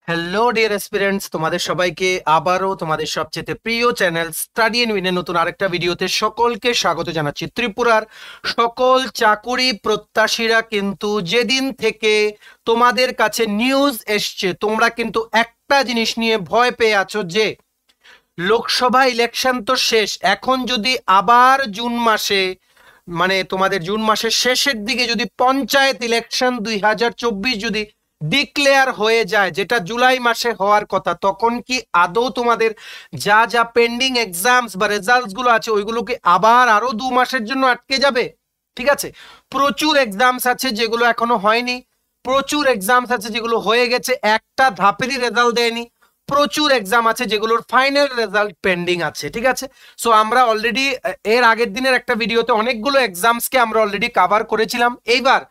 Hello dear aspirants, তোমাদের সবাইকে আবারও তোমাদের সবচেয়ে প্রিয় চ্যানেল স্টাডি এন্ড উইনের নতুন আরেকটা ভিডিওতে সকলকে স্বাগত জানাচ্ছি। ত্রিপুরার সকল চাকুরি প্রত্যাশীরা কিন্তু যেদিন থেকে তোমাদের কাছে নিউজ এসছে, তোমরা কিন্তু একটা জিনিস নিয়ে ভয় পেয়ে আছো যে লোকসভা ইলেকশন তো শেষ, এখন যদি আবার জুন মাসে মানে তোমাদের জুন মাসের শেষের দিকে যদি পঞ্চায়েত ইলেকশন 2024 যদি ডিক্লেয়ার হয়ে যায়, যেটা জুলাই মাসে হওয়ার কথা, তখন কি আদৌ তোমাদের যা যা পেন্ডিং এক্সামস বা রেজাল্টস গুলো আছে ওইগুলোকে আবার আরো 2 মাসের জন্য আটকে যাবে? ঠিক আছে, প্রচুর এক্সামস আছে যেগুলো এখনো হয়নি, প্রচুর এক্সামস আছে যেগুলো হয়ে গেছে, একটা ধাপেরই রেজাল্ট দেয়নি, প্রচুর এক্সাম আছে যেগুলোর ফাইনাল রেজাল্ট পেন্ডিং আছে। ঠিক আছে, সো আমরা অলরেডি এর আগের দিনের একটা ভিডিওতে অনেকগুলো এক্সামসকে আমরা অলরেডি কভার করেছিলাম। এইবার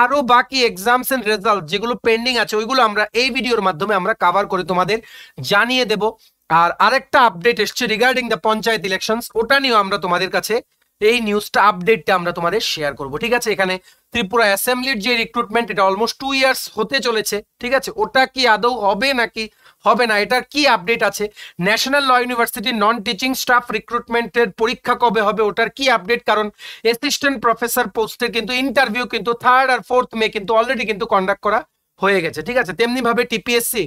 আরো বাকি এক্সামস এন্ড রেজাল্ট যেগুলো পেন্ডিং আছে ওইগুলো আমরা এই ভিডিওর মাধ্যমে আমরা কভার করে তোমাদের জানিয়ে দেব। আর আরেকটা আপডেট এসছে রিগার্ডিং দ্য পঞ্চায়েত ইলেকশনস, ওটা নিয়েও আমরা তোমাদের কাছে এই নিউজটা আপডেটটা আমরা তোমাদের শেয়ার করব। ঠিক আছে, এখানে ত্রিপুরা অ্যাসেম্বলির যে রিক্রুটমেন্ট, এটা অলমোস্ট 2 ইয়ার্স হতে চলেছে। ঠিক আছে, ওটা কি আদৌ হবে নাকি হবে না, এটার কি আপডেট আছে? National law university non teaching staff রিক্রুটমেন্টের পরীক্ষা কবে হবে, ওটার কি আপডেট? কারণ অ্যাসিস্ট্যান্ট প্রফেসর পোস্টের কিন্তু ইন্টারভিউ কিন্তু 3rd আর 4th মে কিন্তু অলরেডি কিন্তু কন্ডাক্ট করা হয়ে গেছে। ঠিক আছে, তেমনি ভাবে টিপিএসসি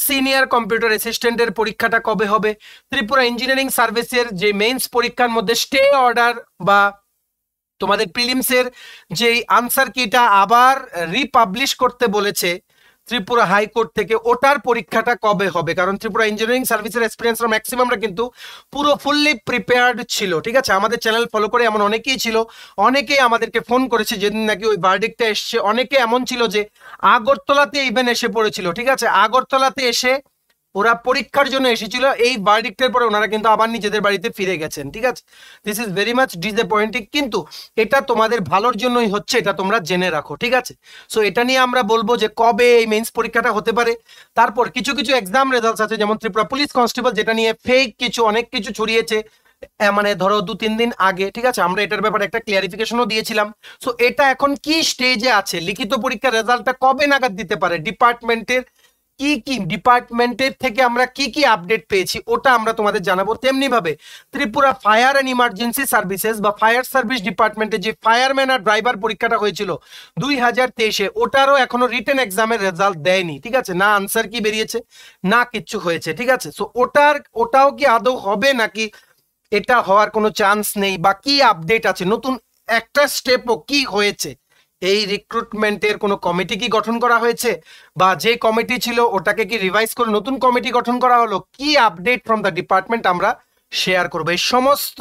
সিনিয়র কম্পিউটার অ্যাসিস্ট্যান্টের পরীক্ষাটা কবে হবে? ত্রিপুরা ইঞ্জিনিয়ারিং সার্ভিসের যে মেইনস পরীক্ষার মধ্যে স্টে অর্ডার বা তোমাদের প্রিলিমসের যে আনসার কিটা আবার রিপাবলিশ করতে বলেছে ত্রিপুরা হাইকোর্ট থেকে, ওটার পরীক্ষাটা কবে হবে? কারণ ত্রিপুরা ইঞ্জিনিয়ারিং সার্ভিসের এক্সপিরিয়েন্সরা ম্যাক্সিমামরা কিন্তু পুরো ফুললি প্রিপেয়ার্ড ছিল। ঠিক আছে, আমাদের চ্যানেল ফলো করে এমন অনেকেই ছিল, অনেকেই আমাদেরকে ফোন করেছে যেদিন নাকি ওই ভার্ডিক্টটা এসছে, অনেকে এমন ছিল যে আগরতলাতে ইভেন এসে পড়েছিল। ঠিক আছে, আগরতলাতে এসে ওরা পরীক্ষার জন্য এসেছিল, এই ভার্ডিক্টের পরে ওনারা কিন্তু আবার নিজেদের বাড়িতে ফিরে গেছেন। ঠিক আছে, this is very much disappointing, কিন্তু এটা তোমাদের ভালোর জন্যই হচ্ছে, এটা তোমরা জেনে রাখো। ঠিক আছে, সো এটা নিয়ে আমরা বলবো যে কবে এই মেইনস পরীক্ষাটা হতে পারে। তারপর কিছু কিছু এক্সাম রেজাল্টস আছে, যেমন ত্রিপুরা পুলিশ কনস্টেবল, যেটা নিয়ে ফেক কিছু অনেক কিছু ছড়িয়েছে মানে ধরো 2-3 দিন আগে। ঠিক আছে, আমরা এটার ব্যাপারে একটা ক্লিয়ারিফিকেশনও দিয়েছিলাম। সো এটা এখন কি স্টেজে আছে, লিখিত পরীক্ষার রেজাল্টটা কবে নাগাদ দিতে পারে, ডিপার্টমেন্টের কি কি ডিপার্টমেন্টের থেকে আমরা কি কি আপডেট পেয়েছি ওটা আমরা তোমাদের জানাবো। তেমনি ভাবে Tripura fire and emergency services বা ফায়ার সার্ভিস ডিপার্টমেন্টে যে ফায়ারম্যান আর ড্রাইভার পরীক্ষাটা হয়েছিল 2023-এ, ওটারও এখনো রিটেন এক্সামের রেজাল্ট দেয়নি। ঠিক আছে, না আনসার কি বেরিয়েছে না কিচ্ছু হয়েছে। ঠিক আছে, সো ওটাও কি আদৌ হবে নাকি এটা হওয়ার কোনো চান্স নেই, বা কি আপডেট আছে, নতুন একটা স্টেপও কি হয়েছে, এই রিক্রুটমেন্টের কোনো কমিটি কি গঠন করা হয়েছে, বা যে কমিটি ছিল ওটাকে কি রিভাইজ করে নতুন কমিটি গঠন করা হলো, কি আপডেট ফ্রম দ্য ডিপার্টমেন্ট আমরা শেয়ার করবো। এই সমস্ত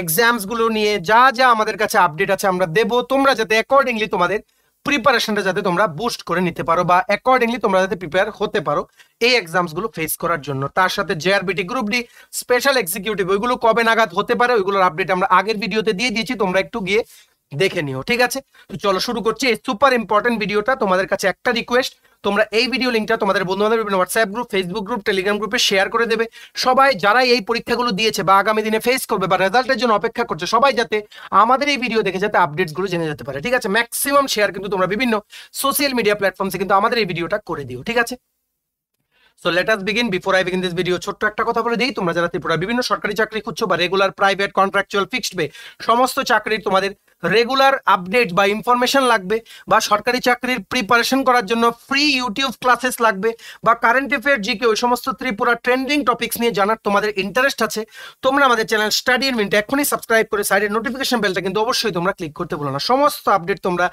এক্সামস গুলো নিয়ে যা যা আমাদের কাছে আপডেট আছে আমরা দেব, তোমরা যাতে অ্যাকর্ডিংলি তোমাদের প্রিপারেশনটা যাতে তোমরা বুস্ট করে নিতে পারো, বা অ্যাকর্ডিংলি তোমরা যাতে প্রিপেয়ার হতে পারো এই এক্সামস গুলো ফেস করার জন্য। তার সাথে JRBT group D special executive ওইগুলো কবে নাগাদ হতে পারে ওইগুলোর আপডেট আমরা আগের ভিডিওতে দিয়ে দিয়েছি, তোমরা একটু গিয়ে দেখে নিও। ঠিক আছে, তো চলো শুরু করছি এই সুপার ইম্পর্টেন্ট ভিডিওটা। তোমাদের কাছে একটা রিকোয়েস্ট, তোমরা এই ভিডিও লিঙ্কটা তোমাদের বন্ধু বান্ধব বিভিন্ন WhatsApp group, Facebook group, Telegram গ্রুপে শেয়ার করে দেবে। সবাই যারা এই পরীক্ষাগুলো দিয়েছে বা আগামী দিনে ফেস করবে বা রেজাল্টের জন্য অপেক্ষা করছে, সবাই যাতে আমাদের এই ভিডিও দেখে যাতে আপডেটস গুলো জেনে যেতে পারে। ঠিক আছে, ম্যাক্সিমাম শেয়ার কিন্তু তোমরা বিভিন্ন সোশ্যাল মিডিয়া প্ল্যাটফর্মসে কিন্তু আমাদের এই ভিডিওটা করে দিও। ঠিক আছে, so let us begin. Before I begin this video, ছোট্ট একটা কথা বলে দিই, তোমরা যারা ত্রিপুরা বিভিন্ন সরকারি চাকরি খুঁজছো বা regular, private, contractual, fixed pay সমস্ত চাকরির তোমাদের রেগুলার আপডেট বা ইনফরমেশন লাগবে, বা সরকারি চাকরির প্রিপারেশন করার জন্য ফ্রি ইউটিউব ক্লাসেস লাগবে, বা কারেন্ট অ্যাফেয়ার, জিকে, ওই সমস্ত ত্রিপুরা ট্রেন্ডিং টপিকস নিয়ে জানার তোমাদের ইন্টারেস্ট আছে, তোমরা আমাদের চ্যানেল স্টাডি ইন মিনিট এখনই সাবস্ক্রাইব করে সাইডের নোটিফিকেশন বেলটা কিন্তু অবশ্যই তোমরা ক্লিক করতে ভুলো না। সমস্ত আপডেট তোমরা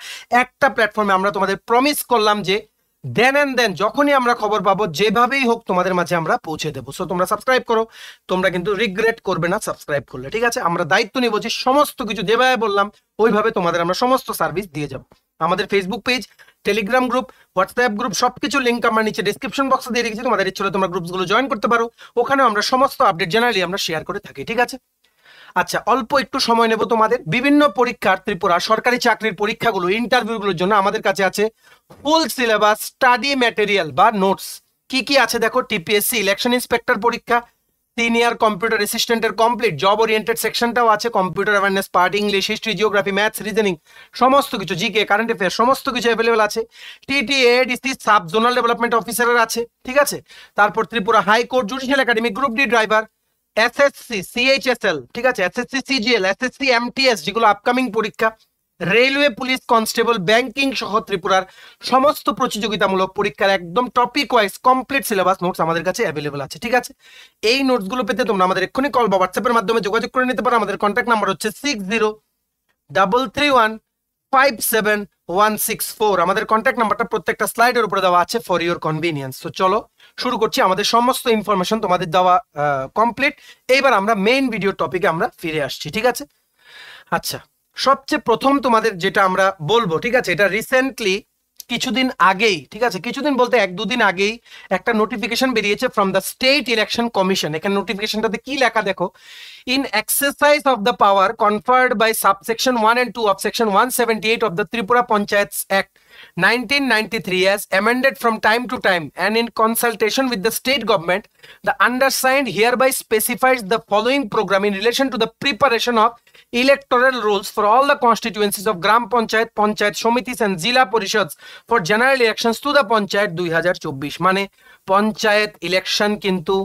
একটা প্ল্যাটফর্মে, আমরা তোমাদের প্রমিস করলাম যে দেন এন্ড দেন যখনই আমরা খবর পাবো যেভাবেই হোক তোমাদের মাঝে আমরা পৌঁছে দেবো। সো তোমরা সাবস্ক্রাইব করো, তোমরা কিন্তু রিগ্রেট করবে না সাবস্ক্রাইব করলে। ঠিক আছে, আমরা দায়িত্ব নিব যে সমস্ত কিছু যেভাবে বললাম ওইভাবে তোমাদের আমরা সমস্ত সার্ভিস দিয়ে যাবো। আমাদের Facebook page, Telegram group, WhatsApp group সবকিছু লিঙ্ক আমরা নিচে ডিসক্রিপশন বক্সে দিয়ে রেখেছি, তোমাদের ইচ্ছে হলে তোমরা গ্রুপসগুলো জয়েন করতে পারো, ওখানেও আমরা সমস্ত আপডেট জেনারেলি আমরা শেয়ার করে থাকি। ঠিক আছে, আচ্ছা অল্প একটু সময় নেব তোমাদের। বিভিন্ন পরীক্ষার ত্রিপুরা সরকারি চাকরির পরীক্ষাগুলো ইন্টারভিউগুলোর জন্য আমাদের কাছে আছে ফুল সিলেবাস স্টাডি ম্যাটেরিয়াল বা নোটস। কি কি আছে দেখো, টিপিএসসি ইলেকশন ইন্সপেক্টর পরীক্ষা, সিনিয়র কম্পিউটার অ্যাসিস্ট্যান্টের কমপ্লিট জব ওরিয়েন্টেড সেকশনটাও আছে, computer awareness part, English, history, geography, maths, reasoning, সমস্ত কিছু, জিকে, কারেন্ট অ্যাফেয়ার, সমস্ত কিছু অ্যাভেলেবল আছে। টিটিএডিসি সাব জোনাল ডেভেলপমেন্ট অফিসারের আছে, ঠিক আছে। তারপর Tripura high court judicial academy, group D driver, SSC CHSL, ঠিক আছে, এসএসসি সিজিএল, এসএসসি এমটিএস যেগুলো আপকামিং পরীক্ষা, রেলওয়ে, পুলিশ কনস্টেবল, ব্যাংকিং সহ ত্রিপুরার সমস্ত প্রতিযোগিতামূলক পরীক্ষার একদম topic wise complete syllabus notes আমাদের কাছে অ্যাভেলেবল আছে, ঠিক আছে। এই নোটসগুলো পেতে তোমরা আমাদের এক্ষুনি কল বা হোয়াটসঅ্যাপের মাধ্যমে যোগাযোগ করে নিতে পারো। আমাদের কন্ট্যাক্ট নাম্বার হচ্ছে 6033157164। আমাদের কন্ট্যাক্ট নাম্বারটা প্রত্যেকটা স্লাইডের উপরে দেওয়া আছে ফর ইউর কনভিনিয়েন্স। তো চলো শুরু করছি। আমাদের সমস্ত ইনফরমেশন তোমাদের দেওয়া কমপ্লিট। এইবার আমরা মেইন ভিডিও টপিকে আমরা ফিরে আসছি, ঠিক আছে। আচ্ছা, সবচেয়ে প্রথম তোমাদের যেটা আমরা বলবো, ঠিক আছে, এটা রিসেন্টলি কিছুদিন আগেই, ঠিক আছে, কিছুদিন বলতে 1-2 দিন আগেই একটা নোটিফিকেশন বেরিয়েছে from the state election commission. এখানে নোটিফিকেশনটাতে কি লেখা দেখো, in exercise of the power conferred by subsection 1 and 2 of section 178 of the Tripura Panchayats Act 1993 as amended from time to time and in consultation with the state government, the undersigned hereby specifies the following program in relation to the preparation of electoral rolls for all the constituencies of Gram Panchayat, Panchayat Shomitis and Zila Parishads for general elections to the Panchayat 2024। মানে panchayat election কিন্তু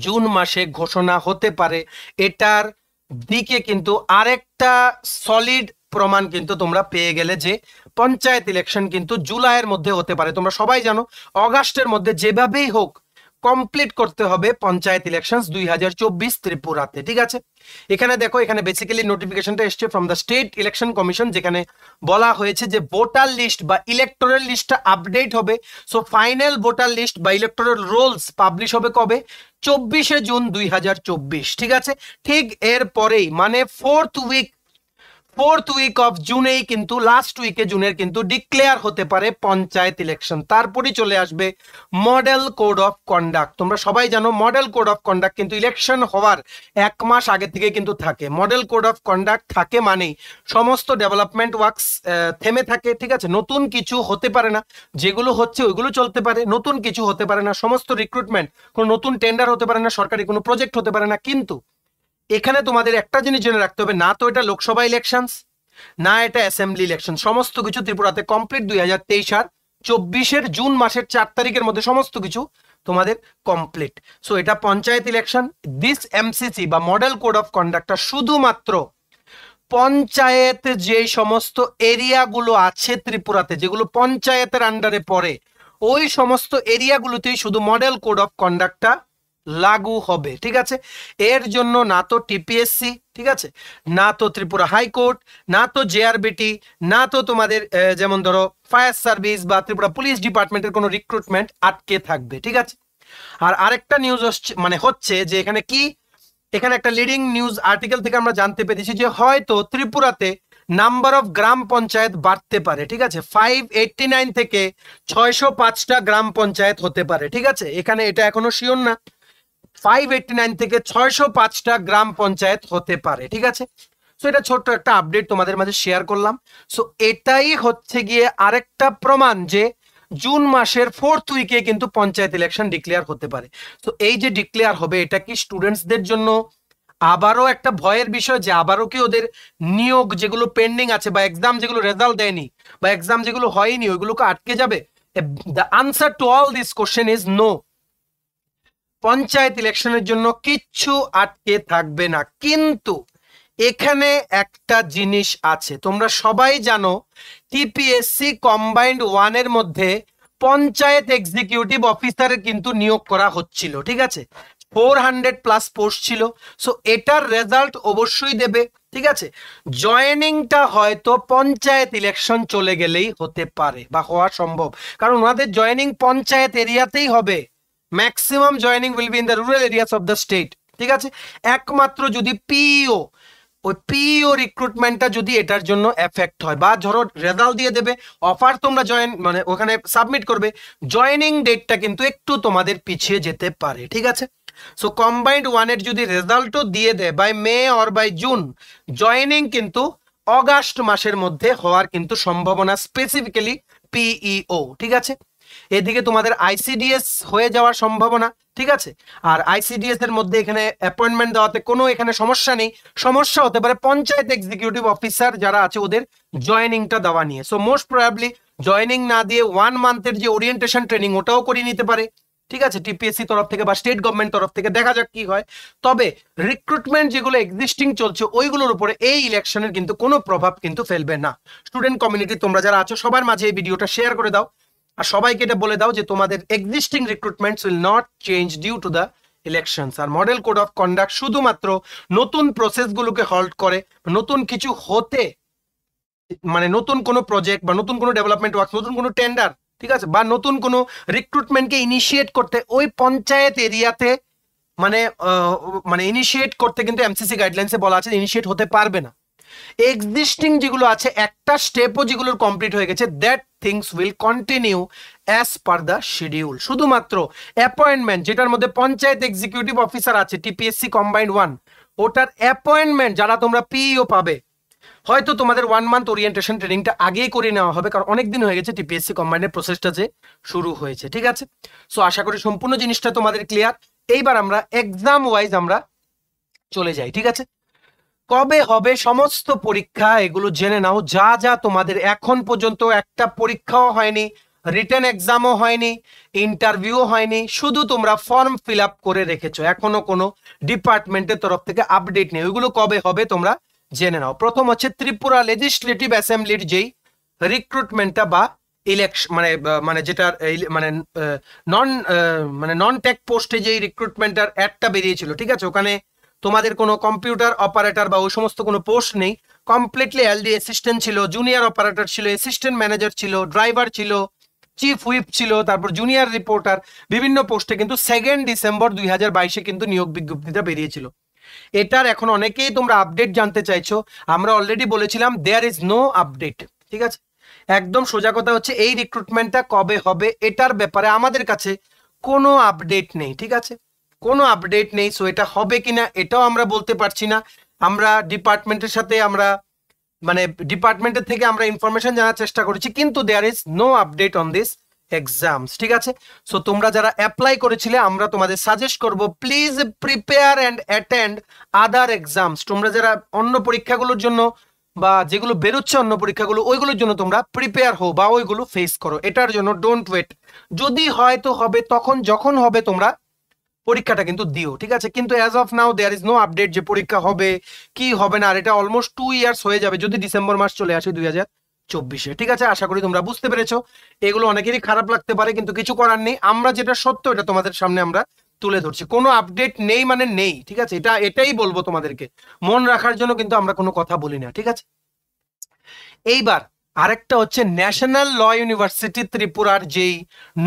June মাসে ঘোষণা হতে পারে। এটার দিকে কিন্তু আরেকটা সলিড প্রমাণ কিন্তু তোমরা পেয়ে গেলে যে পঞ্চায়েত ইলেকশন কিন্তু জুলাইয়ের মধ্যে হতে পারে। তোমরা সবাই জানো অগাস্টের মধ্যে যেভাবেই হোক কমপ্লিট করতে হবে পঞ্চায়েত ইলেকশন 2024 ত্রিপুরাতে, ঠিক আছে। এখানে দেখো, এখানে বেসিক্যালি নোটিফিকেশনটা এসছে from the state election commission, যেখানে বলা হয়েছে যে ভোটার লিস্ট বা ইলেকটোরাল লিস্টটা আপডেট হবে। সো ফাইনাল ভোটার লিস্ট বা ইলেকটোরাল রোলস পাবলিশ হবে কবে, 24শে জুন 2024, ঠিক আছে। ঠিক এর পরেই মানে ফোর্থ উইক অফ জুনেই কিন্তু লাস্ট উইকে জুনের কিন্তু ডিক্লেয়ার হতে পারে পঞ্চায়েত ইলেকশন। তারপরই চলে আসবে মডেল কোড অফ কন্ডাক্ট। তোমরা সবাই জানো মডেল কোড অফ কন্ডাক্ট কিন্তু ইলেকশন হওয়ার 1 মাস আগে থেকে কিন্তু থাকে। মডেল কোড অফ কন্ডাক্ট থাকে মানেই সমস্ত ডেভেলপমেন্ট ওয়ার্কস থেমে থাকে, ঠিক আছে। নতুন কিছু হতে পারে না, যেগুলো হচ্ছে ওইগুলো চলতে পারে, নতুন কিছু হতে পারে না, সমস্ত রিক্রুটমেন্ট, কোনো নতুন টেন্ডার হতে পারে না, সরকারি কোনো প্রজেক্ট হতে পারে না। কিন্তু এখানে তোমাদের একটা জিনিস জেনে রাখতে হবে, না তো এটা লোকসভা ইলেকশনস, না এটা অ্যাসেম্বলি ইলেকশন, সমস্ত কিছু ত্রিপুরাতে কমপ্লিট 2023 আর 24-এর জুন মাসের 4 তারিখের মধ্যে সমস্ত কিছু তোমাদের কমপ্লিট। সো এটা পঞ্চায়েত ইলেকশন। দিস এমসিসি বা মডেল কোড অফ কন্ডাক্টটা শুধুমাত্র পঞ্চায়েত যে সমস্ত এরিয়াগুলো আছে ত্রিপুরাতে, যেগুলো পঞ্চায়েতের আন্ডারে পড়ে, ওই সমস্ত এরিয়াগুলোতেই শুধু মডেল কোড অফ কন্ডাক্টটা লাগু হবে, ঠিক আছে। এর জন্য না তো টিপিএসসি, ঠিক আছে, না তো ত্রিপুরা হাইকোর্ট, না তো জেআরবিটি, না তো তোমাদের যেমন ধরো ফায়ার সার্ভিস বা ত্রিপুরা পুলিশ ডিপার্টমেন্টের কোনো রিক্রুটমেন্ট আটকে থাকবে, ঠিক আছে। আর আরেকটা নিউজ হচ্ছে যে এখানে কি, এখানে একটা লিডিং নিউজ আর্টিকেল থেকে আমরা জানতে পেরেছি যে হয়তো ত্রিপুরাতে নাম্বার অফ গ্রাম পঞ্চায়েত বাড়তে পারে, ঠিক আছে। 589 থেকে 605টা গ্রাম পঞ্চায়েত হতে পারে, ঠিক আছে। এখানে এটা এখনো শিওর না, 589 থেকে 605টা গ্রাম পঞ্চায়েত হতে পারে, ঠিক আছে। সো এটা ছোট্ট একটা আপডেট তোমাদের মাঝে শেয়ার করলাম। সো এটাই হচ্ছে গিয়ে আরেকটা প্রমাণ যে জুন মাসের 4th উইকে কিন্তু পঞ্চায়েত ইলেকশন ডিক্লেয়ার হতে পারে। তো এই যে ডিক্লেয়ার হবে, এটা কি স্টুডেন্টসদের জন্য আবারও একটা ভয়ের বিষয় যে আবারও কি ওদের নিয়োগ যেগুলো পেন্ডিং আছে বা এক্সাম যেগুলো রেজাল্ট দেয়নি বা এক্সাম যেগুলো হয়নি ওইগুলোকে আটকে যাবে? The answer to all this question is no. Panchayat ইলেকশনের জন্য কিচ্ছু আটকে থাকবে না। কিন্তু এখানে একটা জিনিস আছে, তোমরা সবাই জানো টিপিএসসি কম্বাইন্ড 1 এর মধ্যে পঞ্চায়েত এক্সিকিউটিভ অফিসারের কিন্তু নিয়োগ করা হচ্ছিল, ঠিক আছে। 400+ পোস্ট ছিল। সো এটার রেজাল্ট অবশ্যই দেবে, ঠিক আছে। জয়েনিংটা হয়তো পঞ্চায়েত ইলেকশন চলে গেলেই হতে পারে বা হওয়া সম্ভব, কারণ ওনাদের জয়েনিং পঞ্চায়েত এরিয়াতেই হবে। Maximum joining will be in the rural areas of the state, ঠিক আছে। একমাত্র যদি পিইও, ওই পিইও রিক্রুটমেন্টটা যদি এটার জন্য এফেক্ট হয় বা ধরো রেজাল্ট দিয়ে দেবে, অফার তোমরা জয়েন মানে ওখানে সাবমিট করবে, জয়েনিং ডেটটা কিন্তু একটু তোমাদের পিছিয়ে যেতে পারে, ঠিক আছে। সো কম্বাইন্ড 1 এর যদি রেজাল্টও দিয়ে দেয় by May or by June, joining কিন্তু অগাস্ট মাসের মধ্যে হওয়ার কিন্তু সম্ভাবনা, স্পেসিফিক্যালি পিইও, ঠিক আছে। এদিকে তোমাদের আইসিডিএস হয়ে যাওয়ার সম্ভাবনা, ঠিক আছে। আর আইসিডিএস এর মধ্যে এখানে অ্যাপয়েন্টমেন্ট দেওয়াতে কোনো এখানে সমস্যা নেই, সমস্যা হতে পারে পঞ্চায়েত এক্সিকিউটিভ অফিসার যারা আছে ওদের জয়েনিংটা দেওয়া নিয়ে। সো মোস্ট প্রবাবলি জয়েনিং না দিয়ে 1 মান্থের যে ওরিয়েন্টেশন ট্রেনিং ওটাও করিয়ে নিতে পারে, ঠিক আছে, টিপিএসসি তরফ থেকে বা স্টেট গভর্নমেন্ট তরফ থেকে, দেখা যাক কি হয়। তবে রিক্রুটমেন্ট যেগুলো এক্সিস্টিং চলছে ওইগুলোর উপরে এই ইলেকশনের কিন্তু কোনো প্রভাব কিন্তু ফেলবে না। স্টুডেন্ট কমিউনিটি তোমরা যারা আছো সবার মাঝে এই ভিডিওটা শেয়ার করে দাও, আর সবাইকে এটা বলে দাও যে তোমাদের existing recruitments will not change due to the elections. আর মডেল কোড অফ কন্ডাক্ট শুধুমাত্র নতুন প্রসেসগুলোকে হল্ট করে, নতুন কিছু হতে, মানে নতুন কোনো প্রজেক্ট বা নতুন কোনো ডেভেলপমেন্ট ওয়ার্ক, নতুন কোনো টেন্ডার, ঠিক আছে, বা নতুন কোনো রিক্রুটমেন্টকে ইনিশিয়েট করতে ওই পঞ্চায়েত এরিয়াতে মানে ইনিশিয়েট করতে কিন্তু এমসিসি গাইডলাইন্সে বলা আছে ইনিশিয়েট হতে পারবে না। এক্সিস্টিং যেগুলো আছে একটা স্টেপও যেগুলোর কমপ্লিট হয়ে গেছে that things will continue as per the schedule. শুধুমাত্র অ্যাপয়েন্টমেন্ট যেটার মধ্যে পঞ্চায়েত এক্সিকিউটিভ অফিসার আছে টিপিএসসি কম্বাইন্ড 1, ওটার অ্যাপয়েন্টমেন্ট যারা তোমরা পিইও পাবে, হয়তো তোমাদের 1 মান্থ ওরিয়েন্টেশন ট্রেনিংটা আগেই করে নেওয়া হবে, কারণ অনেক দিন হয়ে গেছে টিপিএসসি কম্বাইন্ডের প্রসেসটা যে শুরু হয়েছে, ঠিক আছে। সো আশা করি সম্পূর্ণ জিনিসটা তোমাদের ক্লিয়ার। এইবার আমরা এক্সাম ওয়াইজ আমরা চলে যাই, ঠিক আছে। কবে হবে সমস্ত পরীক্ষা এগুলো জেনে নাও। যা যা তোমাদের এখন পর্যন্ত একটা পরীক্ষাও হয়নি, রিটেন এক্সামও হয়নি, ইন্টারভিউ হয়নি, শুধু তোমরা ফর্ম ফিল আপ করে রেখেছো, এখনো কোনো ডিপার্টমেন্টের তরফ থেকে আপডেট নেই। ওইগুলো কবে হবে তোমরা জেনে নাও। প্রথম হচ্ছে ত্রিপুরা লেজিসলেটিভ অ্যাসেম্বলির যেই রিক্রুটমেন্টটা বা ইলেকশন মানে যেটা নন টেক পোস্টে যেই রিক্রুটমেন্টার অ্যাডটা বেরিয়েছিল, ঠিক আছে, ওখানে তোমাদের কোনো কম্পিউটার অপারেটর বা ওই সমস্ত কোনো পোস্ট নেই, কমপ্লিটলি এলডি অ্যাসিস্ট্যান্ট ছিল, জুনিয়র অপারেটর ছিল, অ্যাসিস্ট্যান্ট ম্যানেজার ছিল, ড্রাইভার ছিল, চিফ হুইপ ছিল, তারপর জুনিয়র রিপোর্টার, বিভিন্ন পোস্টে কিন্তু 2 ডিসেম্বর 2022 কিন্তু নিয়োগ বিজ্ঞপ্তিটা বেরিয়েছিল। এটার এখন অনেকেই তোমরা আপডেট জানতে চাইছো, আমরা অলরেডি বলেছিলাম দেয়ার ইজ নো আপডেট, ঠিক আছে। একদম সোজা কথা হচ্ছে এই রিক্রুটমেন্টটা কবে হবে এটার ব্যাপারে আমাদের কাছে কোনো আপডেট নেই, ঠিক আছে, কোনো আপডেট নেই। সো এটা হবে কিনা এটাও আমরা বলতে পারছি না। আমরা ডিপার্টমেন্টের সাথে ডিপার্টমেন্টের থেকে আমরা ইনফরমেশন জানার চেষ্টা করেছি, কিন্তু there is no update on this exams, ঠিক আছে। সো তোমরা যারা অ্যাপ্লাই করেছিলে আমরা তোমাদের সাজেস্ট করব please prepare and attend other exams. তোমরা যারা অন্য পরীক্ষাগুলোর জন্য বা যেগুলো বেরোচ্ছে অন্য পরীক্ষাগুলো ওইগুলোর জন্য তোমরা প্রিপেয়ার হও বা ওইগুলো ফেস করো। এটার জন্য ডোন্ট ওয়েট, যদি হয় তো হবে, তখন যখন হবে তোমরা পরীক্ষাটা কিন্তু দিও, ঠিক আছে। কিন্তু as of now there is no update যে পরীক্ষা হবে কি হবে না। আর এটা অলমোস্ট 2 ইয়ার্স হয়ে যাবে যদি ডিসেম্বর মাস চলে আসে 2024-এ, ঠিক আছে। আশা করি তোমরা বুঝতে পেরেছো। এগুলো অনেকেরই খারাপ লাগতে পারে, কিন্তু কিছু করার নেই। আমরা যেটা সত্য এটা তোমাদের সামনে আমরা তুলে ধরছি। কোনো আপডেট নেই মানে নেই, ঠিক আছে, এটাই বলবো তোমাদেরকে। মন রাখার জন্য কিন্তু আমরা কোনো কথা বলি না, ঠিক আছে। এইবার আরেকটা হচ্ছে ন্যাশনাল ল ইউনিভার্সিটি ত্রিপুরার যেই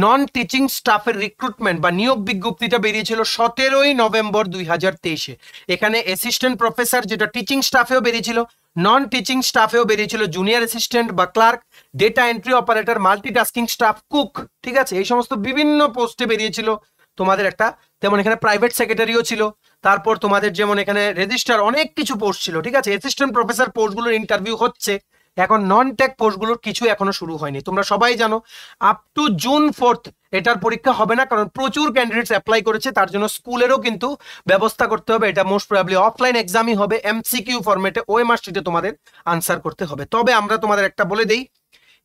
নন টিচিং স্টাফের রিক্রুটমেন্ট বা নিয়োগ বিজ্ঞপ্তিটা বেরিয়েছিল 17 নভেম্বর 2023-এ। এখানে অ্যাসিস্ট্যান্ট প্রফেসর যেটা টিচিং স্টাফেও বেরিয়েছিল, নন টিচিং স্টাফেও বেরিয়েছিল, জুনিয়র অ্যাসিস্ট্যান্ট বা clerk, data entry operator, multitasking staff, cook, ঠিক আছে, এই সমস্ত বিভিন্ন পোস্টে বেরিয়েছিল তোমাদের একটা। তেমন এখানে প্রাইভেট সেক্রেটারিও ছিল, তারপর তোমাদের যেমন এখানে রেজিস্ট্রার, অনেক কিছু পোস্ট ছিল, ঠিক আছে। অ্যাসিস্ট্যান্ট প্রফেসর পোস্টগুলোর ইন্টারভিউ হচ্ছে, এখন নন টেক পোস্টগুলোর কিছু এখনো শুরু হয়নি। তোমরা সবাই জানো আপ টু জুন 4 এটার পরীক্ষা হবে না, কারণ প্রচুর ক্যান্ডিডেটস অ্যাপ্লাই করেছে, তার জন্য স্কুলেরও কিন্তু ব্যবস্থা করতে হবে। এটা মোস্ট প্রবাবলি অফলাইন এক্সামই হবে, এমসিকিউ ফরম্যাটে ওএমআর শিটে তোমাদের আনসার করতে হবে। তবে আমরা তোমাদের একটা বলে দেই,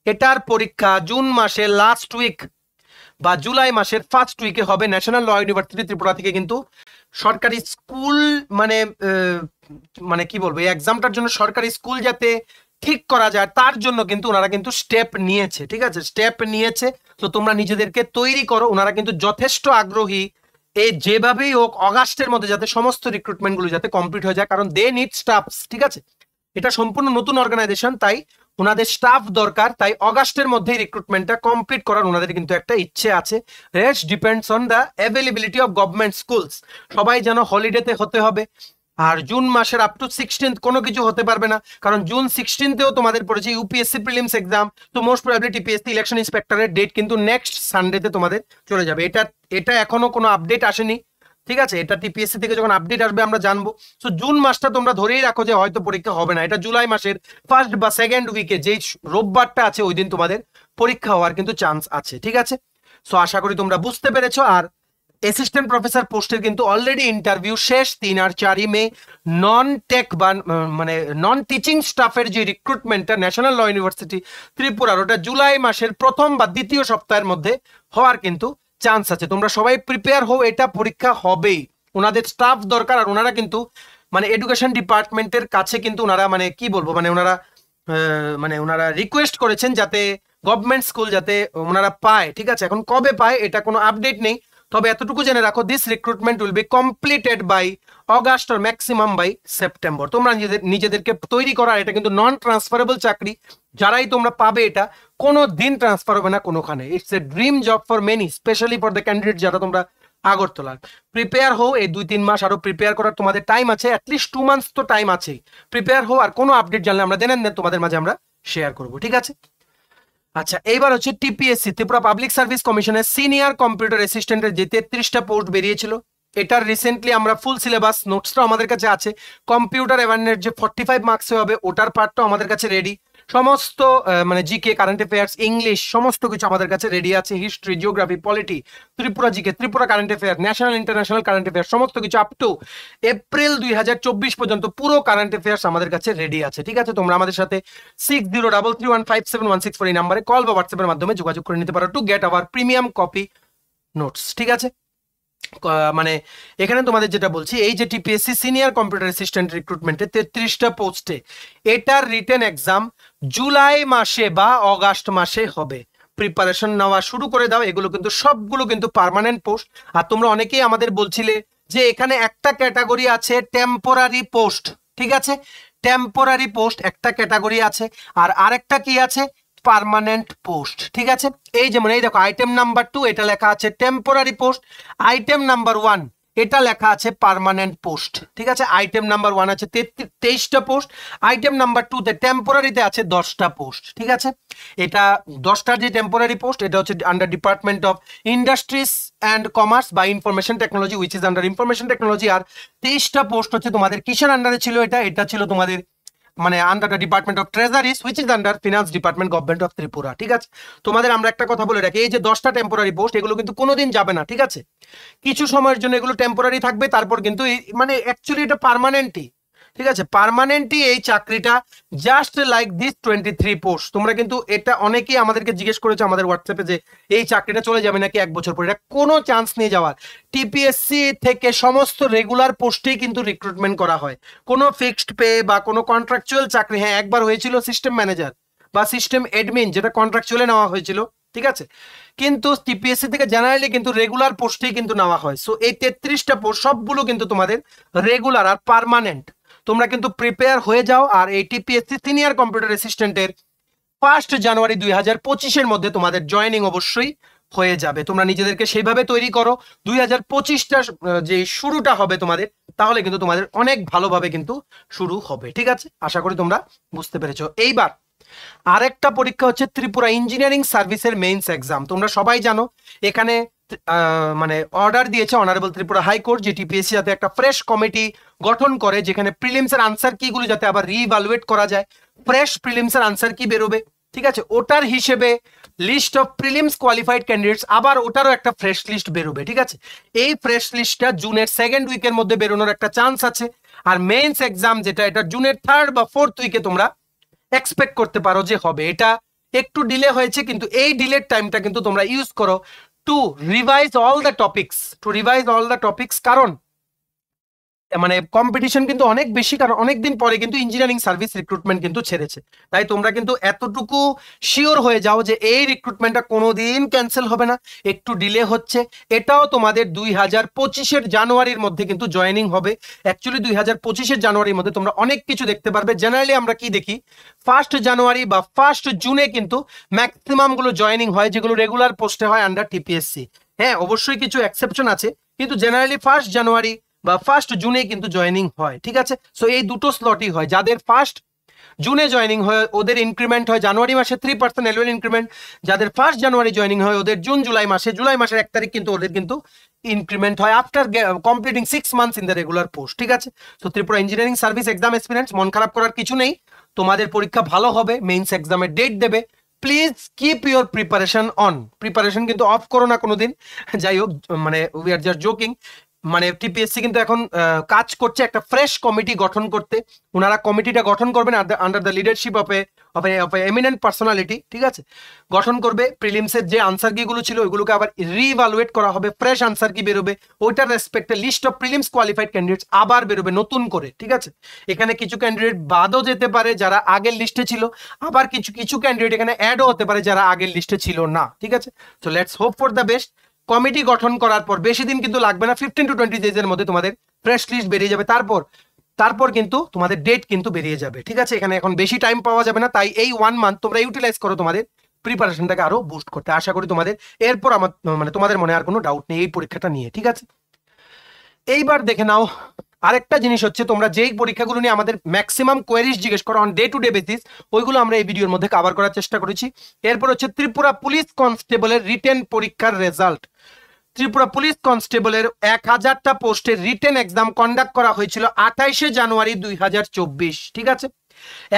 এটার পরীক্ষা জুন মাসের লাস্ট উইক বা জুলাই মাসের ফার্স্ট উইকে হবে। ন্যাশনাল ল ইউনিভার্সিটি ত্রিপুরা থেকে কিন্তু সরকারি স্কুল মানে কি বলবো, এই এক্সামটার জন্য সরকারি স্কুল যাতে ঠিক করা যায় তার জন্য কিন্তু ওনারা কিন্তু স্টেপ নিয়েছে, ঠিক আছে, স্টেপ নিয়েছে। তো তোমরা নিজেদেরকে তৈরি করো। ওনারা কিন্তু যথেষ্ট আগ্রহী এই যেভাবেই হোক অগাস্টের মধ্যে যাতে সমস্ত রিক্রুটমেন্টগুলো যাতে কমপ্লিট হয়ে যায়, কারণ দে নিড স্টাফস, ঠিক আছে। এটা সম্পূর্ণ নতুন অর্গানাইজেশন, তাই ওনাদের স্টাফ দরকার, তাই অগাস্টের মধ্যেই রিক্রুটমেন্টটা কমপ্লিট করার ওনাদের কিন্তু একটা ইচ্ছে আছে। Rest depends on the availability of government schools. সবাই যেন হলিডেতে হতে হবে। আর জুন মাসের আপ টু 16 কোনো কিছু হতে পারবে না, কারণ জুন 16-তেও তোমাদের পড়েছে ইউপিএসসি প্রিলিমস এক্সাম। তো মোস্ট প্রবাবলি টিপিএসসি ইলেকশন ইন্সপেক্টরের ডেট কিন্তু নেক্সট সানডেতে তোমাদের চলে যাবে। এটা এখনো কোনো আপডেট আসেনি, ঠিক আছে। এটা টিপিএসসি থেকে যখন আপডেট আসবে আমরা জানবো। সো জুন মাসটা তোমরা ধরেই রাখো যে হয়তো পরীক্ষা হবে না। এটা জুলাই মাসের ফার্স্ট বা সেকেন্ড উইকে যেই রোববারটা আছে ওই দিন তোমাদের পরীক্ষা হওয়ার কিন্তু চান্স আছে, ঠিক আছে। সো আশা করি তোমরা বুঝতে পেরেছো। আর অ্যাসিস্ট্যান্ট প্রফেসর পোস্টের কিন্তু অলরেডি ইন্টারভিউ শেষ 3 আর 4 মে। নন টেক বা মানে নন টিচিং স্টাফের যে রিক্রুটমেন্টটা ন্যাশনাল ল ইউনিভার্সিটি ত্রিপুরার, ওটা জুলাই মাসের প্রথম বা দ্বিতীয় সপ্তাহের মধ্যে হওয়ার কিন্তু চান্স আছে। তোমরা সবাই প্রিপেয়ার হও, এটা পরীক্ষা হবেই। ওনাদের স্টাফ দরকার, আর ওনারা কিন্তু মানে এডুকেশন ডিপার্টমেন্টের কাছে কিন্তু ওনারা মানে কি বলবো মানে ওনারা রিকোয়েস্ট করেছেন যাতে গভর্নমেন্ট স্কুল যাতে ওনারা পায়। ঠিক আছে, এখন কবে পায় এটা কোনো আপডেট নেই, তবে এতটুকু জেনে রাখো this recruitment will be completed by August or maximum by September. তোমরা নিজেদেরকে তৈরি করা, এটা কিন্তু নন ট্রান্সফারেবল চাকরি, যারাই তোমরা পাবে এটা কোনো দিন ট্রান্সফার হবে না কোনোখানে। It's a dream job for many, specially for the candidate যারা তোমরা আগরতলার। প্রিপেয়ার হও, এই 2-3 মাস আরো প্রিপেয়ার করার তোমাদের টাইম আছে, অ্যাটলিস্ট 2 মান্থস তো টাইম আছেই। প্রিপেয়ার হও, আর কোনো আপডেট জানলে আমরা দেন তোমাদের মাঝে আমরা শেয়ার করবো, ঠিক আছে। আচ্ছা, এইবার হচ্ছে টিপিএসসি ত্রিপুরা পাবলিক সার্ভিস কমিশনের সিনিয়র কম্পিউটার অ্যাসিস্ট্যান্টের যে 33টা পোস্ট বেরিয়েছিল, এটার রিসেন্টলি আমরা ফুল সিলেবাস নোটসটাও আমাদের কাছে আছে। কম্পিউটার অ্যাওয়ারনেস যে 45 মার্কসে হবে, ওটার পার্টটাও আমাদের কাছে রেডি। সমস্ত মানে জিকে, কারেন্ট অ্যাফেয়ার্স, ইংলিশ সমস্ত কিছু আমাদের কাছে রেডি আছে। History, geography, polity, Tripura GK, Tripura current affair, national international current affairs সমস্ত কিছু আপ টু এপ্রিল 2024 পর্যন্ত পুরো কারেন্ট অ্যাফেয়ার্স আমাদের কাছে রেডি আছে, ঠিক আছে। তোমরা আমাদের সাথে 6033157164 এই নাম্বারে কল বা হোয়াটসঅ্যাপের মাধ্যমে যোগাযোগ করে নিতে পারো to get hour premium copy notes, ঠিক আছে। মানে এখানে তোমাদের যেটা বলছি, এই যে টিপিএসসি সিনিয়র কম্পিউটার অ্যাসিস্ট্যান্ট রিক্রুটমেন্টে 33টা পোস্টে এটার রিটেন এক্সাম জুলাই মাসে বা অগাস্ট মাসে হবে। প্রিপারেশন নেওয়া শুরু করে দাও। এগুলো কিন্তু সবগুলো কিন্তু পার্মানেন্ট পোস্ট। আর তোমরা অনেকেই আমাদের বলছিলে যে এখানে একটা ক্যাটাগরি আছে টেম্পোরারি পোস্ট, ঠিক আছে। টেম্পোরারি পোস্ট একটা ক্যাটাগরি আছে, আর আরেকটা কি আছে, পার্মানেন্ট পোস্ট, ঠিক আছে। এই যেমন এই দেখো আইটেম নাম্বার 2 এটা লেখা আছে টেম্পোরারি পোস্ট, আইটেম নাম্বার 1 এটা লেখা আছে পার্মানেন্ট পোস্ট, ঠিক আছে। আইটেম নাম্বার 1 আছে 23টা পোস্ট, আইটেম নাম্বার 2 তে টেম্পোরারিতে আছে 10টা পোস্ট, ঠিক আছে। এটা 10টার যে টেম্পোরারি পোস্ট, এটা হচ্ছে under department of industries and commerce বা information technology, which is under information technology. আর 23টা পোস্ট হচ্ছে তোমাদের কিসের আন্ডারে ছিল, এটা ছিল তোমাদের মানে under the department of treasuries, which is under finance department, government of Tripura, ঠিক আছে। তোমাদের আমরা একটা কথা বলে রাখি, এই যে 10টা টেম্পোরারি পোস্ট, এগুলো কিন্তু কোনোদিন যাবে না, ঠিক আছে। কিছু সময়ের জন্য এগুলো টেম্পোরারি থাকবে, তারপর কিন্তু মানে অ্যাকচুয়ালি এটা পার্মানেন্টই, ঠিক আছে। পার্মানেন্টই এই চাকরিটা, জাস্ট লাইক দিস 23 পোস্ট। তোমরা কিন্তু এটা অনেকেই আমাদেরকে জিজ্ঞেস করেছো আমাদের হোয়াটসঅ্যাপে যে এই চাকরিটা চলে যাবে নাকি 1 বছর পর। এটা কোনো চান্স নিয়ে যাওয়ার। টিপিএসসি থেকে সমস্ত রেগুলার পোস্টেই কিন্তু রিক্রুটমেন্ট করা হয়, কোনো ফিক্সড পে বা কোনো কন্ট্রাকচুয়াল চাকরি। হ্যাঁ, একবার হয়েছিল সিস্টেম ম্যানেজার বা সিস্টেম অ্যাডমিন, যেটা কন্ট্রাকচুয়ালে নেওয়া হয়েছিল, ঠিক আছে। কিন্তু টিপিএসসি থেকে জেনারেলি কিন্তু রেগুলার পোস্টেই কিন্তু নেওয়া হয়। সো এই 33টা পোস্ট সবগুলো কিন্তু তোমাদের রেগুলার আর পার্মানেন্ট। তোমরা কিন্তু প্রিপেয়ার হয়ে যাও। আর এই টিপিএসসি সিনিয়র কম্পিউটার অ্যাসিস্ট্যান্টের 1 জানুয়ারি 2025-এর মধ্যে তোমাদের জয়েনিং অবশ্যই হয়ে যাবে। তোমরা নিজেদেরকে সেইভাবে তৈরি করো। 2025টা যে শুরুটা হবে তোমাদের, তাহলে কিন্তু তোমাদের অনেক ভালোভাবে কিন্তু শুরু হবে, ঠিক আছে। আশা করি তোমরা বুঝতে পেরেছো। এইবার আরেকটা পরীক্ষা হচ্ছে ত্রিপুরা ইঞ্জিনিয়ারিং সার্ভিসের মেইনস এক্সাম। তোমরা সবাই জানো এখানে মানে অর্ডার দিয়েছে অনারেবল ত্রিপুরা হাইকোর্ট যে টিপিএসসি যাতে একটা ফ্রেশ কমিটি গঠন করে, যেখানে প্রিলিমসের আনসার কিগুলো যাতে আবার রিইভালুয়েট করা যায়। ফ্রেশ প্রিলিমসের আনসার কি বেরোবে, ঠিক আছে, ওটার হিসেবে list of prelims qualified candidates, আবার ওটারও একটা ফ্রেশ লিস্ট বেরোবে, ঠিক আছে। এই ফ্রেশ লিস্টটা জুনের 2nd উইকের মধ্যে বেরোনোর একটা চান্স আছে। আর মেইনস এক্সাম যেটা, এটা জুনের 3rd বা 4th উইকে তোমরা এক্সপেক্ট করতে পারো যে হবে। এটা একটু ডিলে হয়েছে, কিন্তু এই ডিলের টাইমটা কিন্তু তোমরা ইউজ করো two revise all the topics, কারণ মানে কম্পিটিশন কিন্তু অনেক বেশি, কারণ অনেকদিন পরে কিন্তু ইঞ্জিনিয়ারিং সার্ভিস রিক্রুটমেন্ট কিন্তু ছেড়েছে। তাই তোমরা কিন্তু এতটুকু শিওর হয়ে যাও যে এই রিক্রুটমেন্টটা কোনোদিন ক্যান্সেল হবে না। একটু ডিলে হচ্ছে, এটাও তোমাদের 2025-এর জানুয়ারির মধ্যে কিন্তু জয়েনিং হবে। অ্যাকচুয়ালি 2025-এর জানুয়ারির মধ্যে তোমরা অনেক কিছু দেখতে পারবে। জেনারেলি আমরা কি দেখি, 1 জানুয়ারি বা 1 জুনে কিন্তু ম্যাক্সিমাম গুলো জয়েনিং হয়, যেগুলো রেগুলার পোস্টে হয় আন্ডার টিপিএসসি। হ্যাঁ, অবশ্যই কিছু এক্সেপশন আছে, কিন্তু জেনারেলি 1 জানুয়ারি বা 1 জুনে কিন্তু জয়েনিং হয়, ঠিক আছে। সো এই দুটো স্লটই হয়। যাদের 1 জুনে জয়েনিং হয় ওদের ইনক্রিমেন্ট হয় জানুয়ারি মাসে 3% অ্যানুয়াল ইনক্রিমেন্ট। যাদের 1 জানুয়ারি জয়েনিং হয় ওদের জুলাই মাসের 1 তারিখ কিন্তু ওদের কিন্তু ইনক্রিমেন্ট হয় after completing 6 months in the regular post, ঠিক আছে। তো Tripura engineering service exam experience, মন খারাপ করার কিছু নেই। তোমাদের পরীক্ষা ভালো হবে, মেইনস এক্সামের ডেট দেবে please keep your preparation on, preparation কিন্তু অফ করো না কোনোদিন। যাই হোক, মানে উই আর জাস্ট জোকিং। মানে টিপিএসসি কিন্তু এখন কাজ করছে একটা ফ্রেশ কমিটি গঠন করতে। ওনারা কমিটিটা গঠন করবেন under the leadership of a eminent personality, ঠিক আছে। গঠন করবে, প্রিলিমসের যে আনসার কিগুলো ছিল ওইগুলোকে আবার রিইভালুয়েট করা হবে, ফ্রেশ আনসার কি বেরোবে, ওইটার রেসপেক্টে list of prelims qualified candidates আবার বেরোবে নতুন করে, ঠিক আছে। এখানে কিছু ক্যান্ডিডেট বাদও যেতে পারে যারা আগের লিস্টে ছিল, আবার কিছু কিছু ক্যান্ডিডেট এখানে অ্যাডও হতে পারে যারা আগের লিস্টে ছিল না, ঠিক আছে। So let's hope for the best. Committee গঠন করার পর বেশি দিন কিন্তু লাগবে না, 15 to 20 ডেজের মধ্যে তোমাদের ফ্রেশ লিস্ট বেরিয়ে যাবে। তারপর কিন্তু তোমাদের ডেট কিন্তু বেরিয়ে যাবে, ঠিক আছে। এখানে এখন বেশি টাইম পাওয়া যাবে না, তাই এই 1 মান্থ তোমরা ইউটিলাইজ করো তোমাদের প্রিপারেশনটাকে আরো বুস্ট করতে। আশা করি তোমাদের এরপর আমার মানে তোমাদের মনে আর কোনো ডাউট নেই এই পরীক্ষাটা নিয়ে, ঠিক আছে। এইবার দেখে নাও আরেকটা জিনিস হচ্ছে, তোমরা যেই পরীক্ষাগুলো নিয়ে আমাদের ম্যাক্সিমাম কোয়েরিজ জিজ্ঞেস করো on day to day basis, ওইগুলো আমরা এই ভিডিওর মধ্যে কভার করার চেষ্টা করেছি। এরপর হচ্ছে ত্রিপুরা পুলিশ কনস্টেবলের রিটেন পরীক্ষার রেজাল্ট। ত্রিপুরা পুলিশ কনস্টেবলের 1000টা পোস্টের রিটেন এক্সাম কন্ডাক্ট করা হয়েছিল 28শে জানুয়ারি 2024, ঠিক আছে।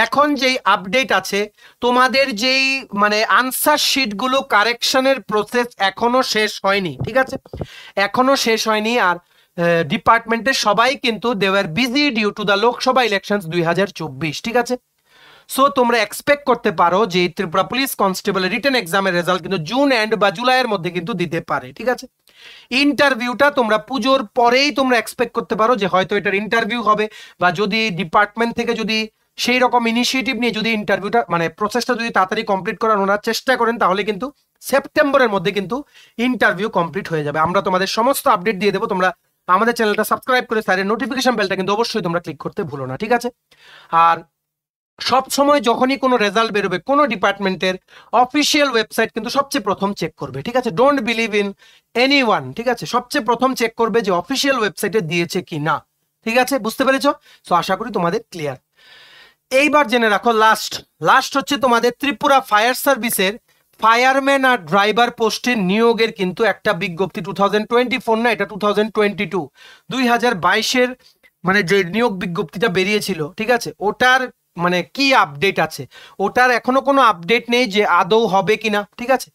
এখন যেই আপডেট আছে, তোমাদের যেই মানে আনসার শিটগুলো কারেকশনের প্রসেস এখনো শেষ হয়নি, ঠিক আছে, এখনো শেষ হয়নি। আর ডিপার্টমেন্টের সবাই কিন্তু they were busy due to the Lok Sabha election 2024, ঠিক আছে। সো তোমরা এক্সপেক্ট করতে পারো যে ত্রিপুরা পুলিশ কনস্টেবলের রিটেন এক্সামের রেজাল্ট কিন্তু জুন এন্ড বা জুলাইয়ের মধ্যে কিন্তু দিতে পারে, ঠিক আছে। ইন্টারভিউটা তোমরা পুজোর পরেই তোমরা এক্সপেক্ট করতে পারো যে হয়তো এটার ইন্টারভিউ হবে, বা যদি ডিপার্টমেন্ট থেকে যদি সেই রকম ইনিশিয়েটিভ নিয়ে যদি ইন্টারভিউটা মানে প্রসেসটা যদি তাড়াতাড়ি কমপ্লিট করার ওনারা চেষ্টা করেন, তাহলে কিন্তু সেপ্টেম্বরের মধ্যে কিন্তু ইন্টারভিউ কমপ্লিট হয়ে যাবে। আমরা তোমাদের সমস্ত আপডেট দিয়ে দেবো। তোমরা আমাদের চ্যানেলটা সাবস্ক্রাইব করে স্যারের নোটিফিকেশন বেলটা কিন্তু অবশ্যই তোমরা ক্লিক করতে ভুলো না, ঠিক আছে। আর সব সময় যখনই কোনো রেজাল্ট বেরোবে কোনো ডিপার্টমেন্টের অফিসিয়াল ওয়েবসাইট কিন্তু সবচেয়ে প্রথম চেক করবে, ঠিক আছে। ডোন্ট বিলিভ ইন এনিওয়ান, ঠিক আছে। সবচেয়ে প্রথম চেক করবে যে অফিসিয়াল ওয়েবসাইটে দিয়েছে কি না, ঠিক আছে, বুঝতে পেরেছো? সো আশা করি তোমাদের ক্লিয়ার। এইবার জেনে রাখো লাস্ট হচ্ছে তোমাদের ত্রিপুরা ফায়ার সার্ভিসের ফায়ারম্যান আর ড্রাইভার পোস্টের নিয়োগের কিন্তু একটা বিজ্ঞপ্তি 2024 না, এটা 2022 2022-এর মানে যে নিয়োগ বিজ্ঞপ্তিটা বেরিয়েছিল, ঠিক আছে, ওটার মানে কি আপডেট আছে, ওটার এখনো কোনো আপডেট নেই যে আদৌ হবে কিনা, ঠিক আছে।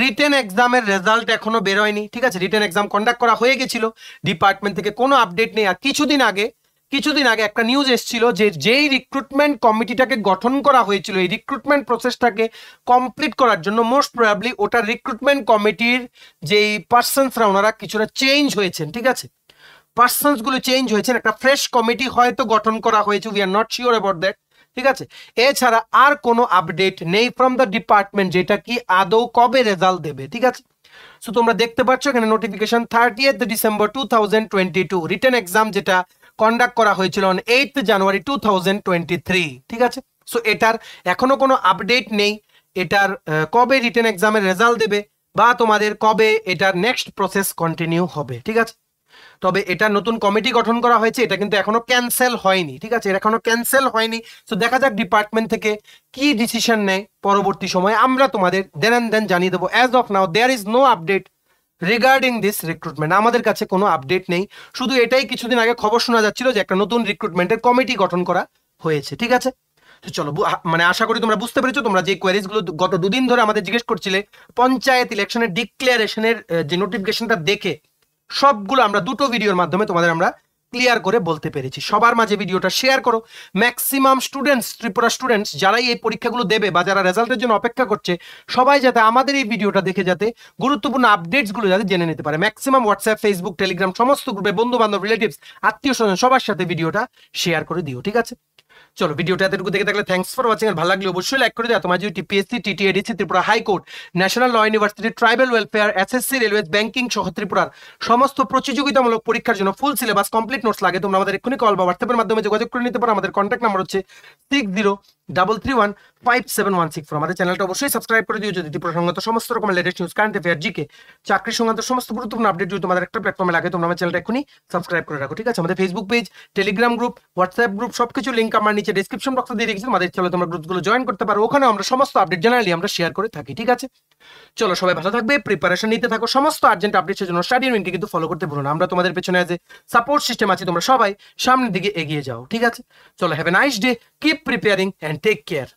রিটেন এক্সামের রেজাল্ট এখনো বেরোয়নি, ঠিক আছে। রিটেন এক্সাম কন্ডাক্ট করা হয়ে গেছিল, ডিপার্টমেন্ট থেকে কোনো আপডেট নেই। আর কিছুদিন আগে একটা নিউজ এসেছিল যে যেই রিক্রুটমেন্ট কমিটিটাকে গঠন করা হয়েছিল এই রিক্রুটমেন্ট প্রসেসটাকে কমপ্লিট করার জন্য মোস্ট প্রবাবলি ওটার রিক্রুটমেন্ট কমিটির যেই পার্সনসরা ওনারা কিছুটা চেঞ্জ হয়েছেন, ঠিক আছে। পার্সনসগুলো চেঞ্জ হয়েছেন, একটা ফ্রেশ কমিটি হয়তো গঠন করা হয়েছে, we are not sure about that, ঠিক আছে। এছাড়া আর কোনো আপডেট নেই ফ্রম দ্য ডিপার্টমেন্ট যেটা কি আদৌ কবে রেজাল্ট দেবে, ঠিক আছে। সো তোমরা দেখতে পাচ্ছ এখানে notification 30th December 2022, written exam যেটা কন্ডাক্ট করা হয়েছিল অন 8th জানুয়ারি 2023, ঠিক আছে। সো এটার এখনো কোনো আপডেট নেই, এটার কবে রিটেন এক্সামের রেজাল্ট দেবে বা তোমাদের কবে এটার নেক্সট প্রসেস কন্টিনিউ হবে, ঠিক আছে। তবে এটা নতুন কমিটি গঠন করা হয়েছে, এটা কিন্তু এখনো ক্যান্সেল হয়নি, ঠিক আছে, এটা এখনো ক্যান্সেল হয়নি। তো দেখা যাক ডিপার্টমেন্ট থেকে কি ডিসিশন নেয় পরবর্তী সময়ে, আমরা তোমাদের দেন জানিয়ে দেবো। As of now there is no update regarding this recruitment, আমাদের কাছে কোনো আপডেট নেই। শুধু এটাই কিছুদিন আগে খবর শোনা যাচ্ছিল যে একটা নতুন রিক্রুটমেন্টের কমিটি গঠন করা হয়েছে, ঠিক আছে। তো চলো, মানে আশা করি তোমরা বুঝতে পেরেছো। তোমরা যে কোয়ারিজগুলো গত দুদিন ধরে আমাদের জিজ্ঞেস করছিলে পঞ্চায়েত ইলেকশনের ডিক্লারেশনের যে নোটিফিকেশনটা দেখে, সবগুলো আমরা দুটো ভিডিওর মাধ্যমে তোমাদের আমরা ক্লিয়ার করে বলতে পেরেছি। সবার মাঝে ভিডিওটা শেয়ার করো। ম্যাক্সিমাম স্টুডেন্টস, ত্রিপুরা স্টুডেন্টস যারাই এই পরীক্ষাগুলো দেবে বা যারা রেজাল্টের জন্য অপেক্ষা করছে, সবাই যাতে আমাদের এই ভিডিওটা দেখে যাতে গুরুত্বপূর্ণ আপডেটসগুলো যাতে জেনে নিতে পারে। ম্যাক্সিমাম হোয়াটসঅ্যাপ, ফেসবুক, টেলিগ্রাম সমস্ত গ্রুপে বন্ধু বান্ধব, রিলেটিভস, আত্মীয় স্বজন সবার সাথে ভিডিওটা শেয়ার করে দিও, ঠিক আছে। চলো, ভিডিওটা এতটুকু দেখে থাকলে থ্যাঙ্কস ফর ওয়াচিং। আর ভালো লাগলে অবশ্যই লাইক করে দাও। তোমার যদি TPSC, TTADC, Tripura high court, national law university, tribal welfare, SSC, railway, banking সহ ত্রিপুরার সমস্ত প্রতিযোগিতামূলক পরীক্ষার জন্য ফুল সিলেবাস কমপ্লিট নোটস লাগে, তোমরা আমাদের এক্ষুনি কল বা হোয়াটসঅ্যাপের মাধ্যমে যোগাযোগ করে নিতে পারো। আমাদের কন্ট্যাক্ট নাম্বার হচ্ছে 6033157164। আমাদের চ্যানেলটা অবশ্যই সাবস্ক্রাইব করে দিও যদি ত্রিপুরা সংক্রান্ত সমস্ত রকমের latest news, current affair, GK, চাকরি সংক্রান্ত সমস্ত গুরুত্বপূর্ণ আপডেট যদি তোমাদের একটা প্ল্যাটফর্মে লাগে, তোমরা আমার চ্যানেলটা এক্ষুনি সাবস্ক্রাইব করে রাখো, ঠিক আছে। আমাদের Facebook page, Telegram group, WhatsApp group সবকিছু লিঙ্ক আমার নিচে ডেসক্রিপশন বক্সে দিয়ে রেখেছি। আমাদের চ্যানেলে তোমরা গ্রুপগুলো জয়েন করতে পারো, ওখানে আমরা সমস্ত আপডেট জেনারেলি আমরা শেয়ার করে থাকি, ঠিক আছে। চলো, সবাই ভালো থাকবে, প্রিপারেশন নিতে থাকো। সমস্ত আর্জেন্ট আপডেটের জন্য স্টাডি ইউনিটকে কিন্তু ফলো করতে ভুলো না। আমরা তোমাদের পেছনে অ্যাজ এ সাপোর্ট সিস্টেম আছি, তোমরা সবাই সামনের দিকে এগিয়ে যাও, ঠিক আছে। চলো, have a nice day, keep preparing and take care.